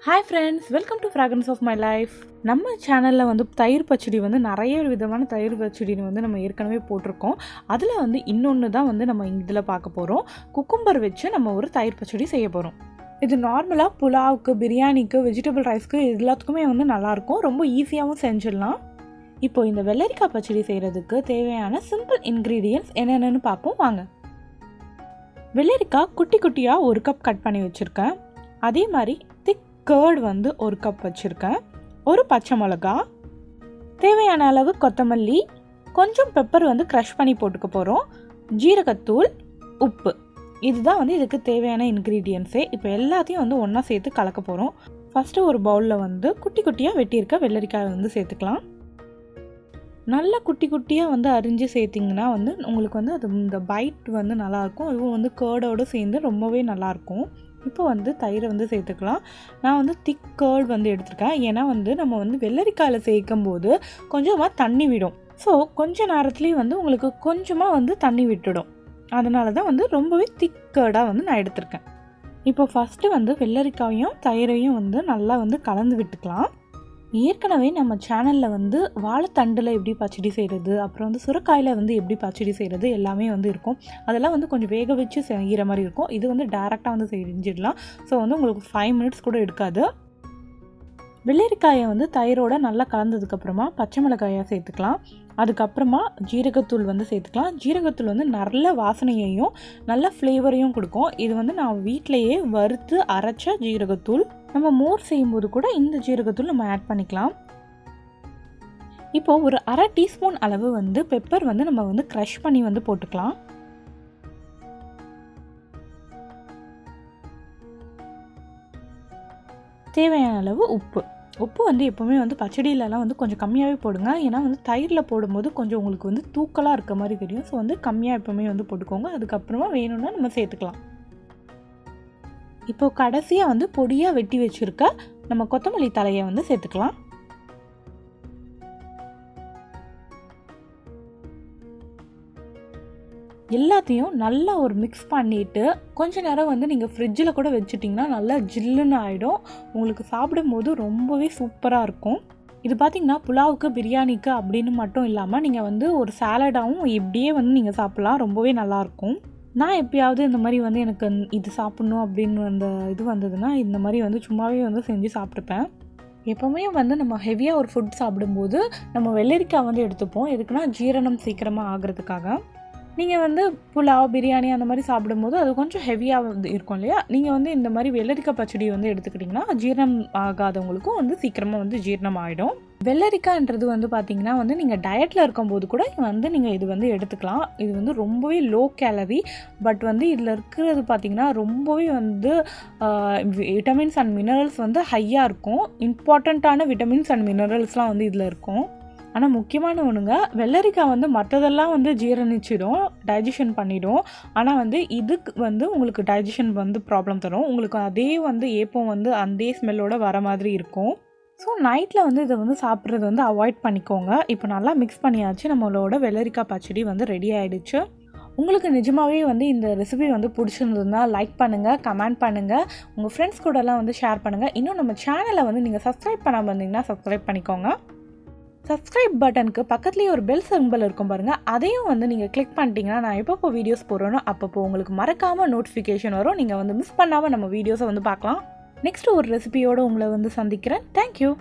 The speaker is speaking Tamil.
Hi friends, welcome to fragrance of my life. நம்ம சேனலில் வந்து தயிர் பச்சடி வந்து நிறைய விதமான தயிர் பச்சடின்னு வந்து நம்ம ஏற்கனவே போட்டிருக்கோம். அதில் வந்து இன்னொன்று தான் வந்து நம்ம இதில் பார்க்க போகிறோம். குக்கும்பர் வச்சு நம்ம ஒரு தயிர் பச்சடி செய்ய போகிறோம். இது நார்மலாக புலாவுக்கு, பிரியாணிக்கு, வெஜிடபிள் ரைஸ்க்கு எல்லாத்துக்குமே வந்து நல்லாயிருக்கும். ரொம்ப ஈஸியாகவும் செஞ்சிடலாம். இப்போ இந்த வெள்ளரிக்காய் பச்சடி செய்கிறதுக்கு தேவையான சிம்பிள் இன்க்ரீடியன்ட்ஸ் என்னென்னு பார்ப்போம் வாங்க. வெள்ளரிக்காய் குட்டி குட்டியாக 1 கப் கட் பண்ணி வச்சுருக்கேன். அதே மாதிரி திக் கர்ட் வந்து 1 கப் வச்சுருக்கேன். ஒரு பச்சை மிளகா, தேவையான அளவு கொத்தமல்லி, கொஞ்சம் பெப்பர் வந்து க்ரஷ் பண்ணி போட்டுக்க போகிறோம், ஜீரகத்தூள், உப்பு. இதுதான் வந்து இதுக்கு தேவையான இன்க்ரீடியன்ஸே. இப்போ எல்லாத்தையும் வந்து ஒன்றா சேர்த்து கலக்க போகிறோம். ஃபஸ்ட்டு ஒரு பவுலில் வந்து குட்டி குட்டியாக வெட்டியிருக்க வெள்ளரிக்காய் வந்து சேர்த்துக்கலாம். நல்லா குட்டி குட்டியாக வந்து அரிஞ்சு சேர்த்திங்கன்னா வந்து உங்களுக்கு வந்து அது இந்த பைட் வந்து நல்லாயிருக்கும். அதுவும் வந்து கர்டோடு சேர்ந்து ரொம்பவே நல்லாயிருக்கும். இப்போ வந்து தயிரை வந்து சேர்த்துக்கலாம். நான் வந்து திக் கர்ட் வந்து எடுத்துருக்கேன். ஏன்னா வந்து நம்ம வந்து வெள்ளரிக்காயில் சேர்க்கும் போது கொஞ்சமாக தண்ணி விடும். ஸோ கொஞ்ச நேரத்துலேயும் வந்து உங்களுக்கு கொஞ்சமாக வந்து தண்ணி விட்டுடும். அதனால தான் வந்து ரொம்பவே திக் கர்டாக வந்து நான் எடுத்திருக்கேன். இப்போ ஃபஸ்ட்டு வந்து வெள்ளரிக்காயும் தயிரையும் வந்து நல்லா வந்து கலந்து விட்டுக்கலாம். ஏற்கனவே நம்ம சேனலில் வந்து வாழைத்தண்டில் எப்படி பச்சடி செய்கிறது, அப்புறம் வந்து சுரைக்காயில் வந்து எப்படி பச்சடி செய்கிறது எல்லாமே வந்து இருக்கும். அதெல்லாம் வந்து கொஞ்சம் வேக வச்சு செய்கிற மாதிரி இருக்கும். இது வந்து டேரெக்டாக வந்து செஞ்சிடலாம். ஸோ வந்து உங்களுக்கு 5 மினிட்ஸ் கூட எடுக்காது. வெள்ளரிக்காயை வந்து தயிரோடு நல்லா கலந்ததுக்கப்புறமா பச்சை மிளகாயை சேர்த்துக்கலாம். அதுக்கப்புறமா ஜீரகத்தூள் வந்து சேர்த்துக்கலாம். ஜீரகத்தூள் வந்து நல்ல வாசனையையும் நல்ல ஃப்ளேவரையும் கொடுக்கும். இது வந்து நான் வீட்டிலையே வறுத்து அரைச்ச ஜீரகத்தூள். நம்ம மோர் செய்யும்போது கூட இந்த ஜீரகத்தூள் நம்ம ஆட் பண்ணிக்கலாம். இப்போது ஒரு 1/2 டீஸ்பூன் அளவு வந்து பெப்பர் வந்து நம்ம வந்து க்ரஷ் பண்ணி வந்து போட்டுக்கலாம். தேவையான அளவு உப்பு வந்து எப்போவுமே வந்து பச்சடியிலலாம் வந்து கொஞ்சம் கம்மியாகவே போடுங்க. ஏன்னா வந்து தயிரில் போடும்போது கொஞ்சம் உங்களுக்கு வந்து தூக்கலாக இருக்க மாதிரி தெரியும். ஸோ வந்து கம்மியாக எப்போவுமே வந்து போட்டுக்கோங்க. அதுக்கப்புறமா வேணும்னா நம்ம சேர்த்துக்கலாம். இப்போது கடைசியாக வந்து பொடியாக வெட்டி வச்சுருக்க நம்ம கொத்தமல்லி தலையை வந்து சேர்த்துக்கலாம். எல்லாத்தையும் நல்லா ஒரு மிக்ஸ் பண்ணிவிட்டு கொஞ்ச நேரம் வந்து நீங்கள் ஃப்ரிட்ஜில் கூட வச்சுட்டிங்கன்னா நல்லா ஜில்லுன்னு ஆகிடும். உங்களுக்கு சாப்பிடும்போது ரொம்பவே சூப்பராக இருக்கும். இது பார்த்திங்கன்னா புலாவுக்கு, பிரியாணிக்கு அப்படின்னு மட்டும் இல்லாமல் நீங்கள் வந்து ஒரு சாலடாகவும் இப்படியே வந்து நீங்கள் சாப்பிட்லாம். ரொம்பவே நல்லாயிருக்கும். நான் எப்பயாவது இந்த மாதிரி வந்து எனக்கு இது சாப்பிட்ணும் அப்படின்னு அந்த இது வந்ததுன்னா இந்த மாதிரி வந்து சும்மாவே வந்து செஞ்சு சாப்பிட்டுப்பேன். எப்போவுமே வந்து நம்ம ஹெவியாக ஒரு ஃபுட் சாப்பிடும்போது நம்ம வெள்ளரிக்காய் வந்து எடுத்துப்போம். எதுக்குன்னா ஜீரணம் சீக்கிரமாக ஆகிறதுக்காக. நீங்கள் வந்து புலாவ், பிரியாணி அந்த மாதிரி சாப்பிடும்போது அது கொஞ்சம் ஹெவியாக வந்து இருக்கும் இல்லையா? நீங்கள் வந்து இந்த மாதிரி வெள்ளரிக்காய் பச்சடி வந்து எடுத்துக்கிட்டிங்கன்னா ஜீரணம் ஆகாதவங்களுக்கும் வந்து சீக்கிரமாக வந்து ஜீரணம் ஆகிடும். வெள்ளரிக்காய்ன்றது வந்து பார்த்திங்கன்னா வந்து நீங்கள் டயட்டில் இருக்கும்போது கூட வந்து நீங்கள் இது வந்து எடுத்துக்கலாம். இது வந்து ரொம்பவே லோ கேலரி. பட் வந்து இதில் இருக்கிறது பார்த்திங்கன்னா ரொம்பவே வந்து விட்டமின்ஸ் அண்ட் மினரல்ஸ் வந்து ஹையாக இருக்கும். இம்பார்ட்டண்ட்டான விட்டமின்ஸ் அண்ட் மினரல்ஸ்லாம் வந்து இதில் இருக்கும். ஆனால் முக்கியமான ஒன்றுங்க, வெள்ளரிக்காய் வந்து மற்றதெல்லாம் வந்து ஜீரணிச்சிடும், டைஜஷன் பண்ணிடும். ஆனால் வந்து இதுக்கு வந்து உங்களுக்கு டைஜஷன் வந்து ப்ராப்ளம் தரும். உங்களுக்கு அதே வந்து ஏப்பம் வந்து அதே ஸ்மெல்லோடு வர மாதிரி இருக்கும். ஸோ நைட்டில் வந்து இதை வந்து சாப்பிட்றது வந்து அவாய்ட் பண்ணிக்கோங்க. இப்போ நல்லா மிக்ஸ் பண்ணியாச்சு. நம்மளோட வெள்ளரிக்காய் பச்சடி வந்து ரெடி ஆகிடுச்சு. உங்களுக்கு நிஜமாகவே வந்து இந்த ரெசிபி வந்து பிடிச்சிருந்ததுன்னா லைக் பண்ணுங்கள், கமெண்ட் பண்ணுங்கள், உங்கள் ஃப்ரெண்ட்ஸ் கூடலாம் வந்து ஷேர் பண்ணுங்கள். இன்னும் நம்ம சேனலை வந்து நீங்கள் சப்ஸ்கிரைப் பண்ணாமல் இருந்தீங்கன்னா சப்ஸ்கிரைப் பண்ணிக்கோங்க. சப்ஸ்கிரைப் பட்டனுக்கு பக்கத்துலேயே ஒரு பெல் சிம்பல் இருக்கும் பாருங்கள். அதையும் வந்து நீங்கள் கிளிக் பண்ணிட்டீங்கன்னா நான் எப்பப்போ வீடியோஸ் போடுறேனோ அப்பப்போ உங்களுக்கு மறக்காமல் நோட்டிஃபிகேஷன் வரும். நீங்கள் வந்து மிஸ் பண்ணாமல் நம்ம வீடியோஸை வந்து பார்க்கலாம். நெக்ஸ்ட்டு ஒரு ரெசிபியோடு உங்களை வந்து சந்திக்கிறேன். தேங்க்யூ.